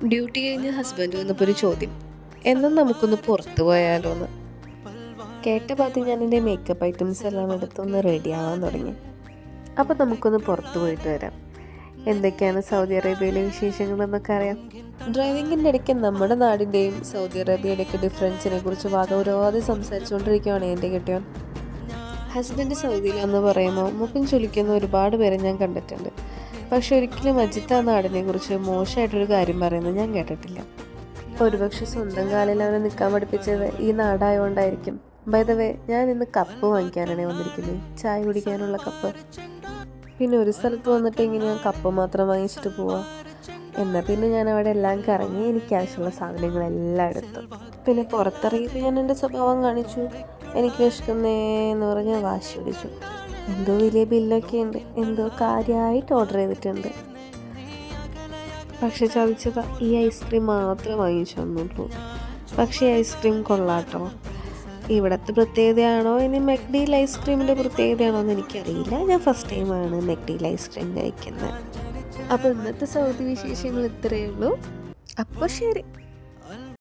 Duty കഴിഞ്ഞ് husband വന്നപ്പോൾ ഒരു ചോദ്യം, എന്നാൽ നമുക്കൊന്ന് പുറത്തു പോയാലോ എന്ന്. കേട്ട പാതി ഞാൻ എൻ്റെ മേക്കപ്പ് ഐറ്റംസ് എല്ലാം എടുത്തൊന്ന് റെഡി ആവാൻ തുടങ്ങി. അപ്പോൾ നമുക്കൊന്ന് പുറത്തു പോയിട്ട് വരാം. എന്തൊക്കെയാണ് സൗദി അറേബ്യയിലെ വിശേഷങ്ങളെന്നൊക്കെ അറിയാം. ഡ്രൈവിങ്ങിൻ്റെ ഇടയ്ക്ക് നമ്മുടെ നാടിൻ്റെയും സൗദി അറേബ്യയുടെയൊക്കെ ഡിഫറൻസിനെ കുറിച്ച് വാദോരാതെ സംസാരിച്ചുകൊണ്ടിരിക്കുകയാണ് എൻ്റെ കെട്ടിയോൻ. ഹസ്ബൻഡ് സൗദിയിലെന്ന് പറയുമ്പോൾ മുഖം ചൊലിക്കുന്ന ഒരുപാട് പേരെ ഞാൻ കണ്ടിട്ടുണ്ട്. പക്ഷെ ഒരിക്കലും അജിത്ത് ആ നാടിനെ കുറിച്ച് മോശമായിട്ടൊരു കാര്യം പറയുന്നത് ഞാൻ കേട്ടിട്ടില്ല. ഒരുപക്ഷെ സ്വന്തം കാലിൽ അവനെ നിൽക്കാൻ പഠിപ്പിച്ചത് ഈ നാടായതുകൊണ്ടായിരിക്കും. ബൈ ദ വേ, ഞാൻ ഇന്ന് കപ്പ് വാങ്ങിക്കാനാണ് വന്നിരിക്കുന്നത്, ചായ കുടിക്കാനുള്ള കപ്പ്. പിന്നെ ഒരു സ്ഥലത്ത് വന്നിട്ട് ഇങ്ങനെ ഞാൻ കപ്പ് മാത്രം വാങ്ങിച്ചിട്ട് പോവാം. എന്നാൽ പിന്നെ ഞാൻ അവിടെ എല്ലാം കറങ്ങി എനിക്ക് ആവശ്യമുള്ള സാധനങ്ങളെല്ലാം എടുത്തു. പിന്നെ പുറത്തിറങ്ങിയപ്പോൾ ഞാൻ എൻ്റെ സ്വഭാവം കാണിച്ചു. എനിക്ക് വിശക്കുന്നേന്ന് പറഞ്ഞ് വാശി പിടിച്ചു. എന്തോ വലിയ ബില്ലൊക്കെ ഉണ്ട്, എന്തോ കാര്യമായിട്ട് ഓർഡർ ചെയ്തിട്ടുണ്ട്. പക്ഷെ ചതിച്ചതാ, ഈ ഐസ്ക്രീം മാത്രമേ വാങ്ങിച്ചു തന്നുള്ളൂ. പക്ഷേ ഐസ്ക്രീം കൊള്ളാട്ടോ. ഇവിടുത്തെ പ്രത്യേകതയാണോ ഇനി മെക്ഡിയിൽ ഐസ്ക്രീമിൻ്റെ പ്രത്യേകതയാണോ എന്ന് എനിക്കറിയില്ല. ഞാൻ ഫസ്റ്റ് ടൈമാണ് മെക്ഡിയിൽ ഐസ്ക്രീം കഴിക്കുന്നത്. അപ്പോൾ ഇന്നത്തെ സൗദി വിശേഷങ്ങൾ ഇത്രയേ ഉള്ളൂ. അപ്പോൾ ശരി.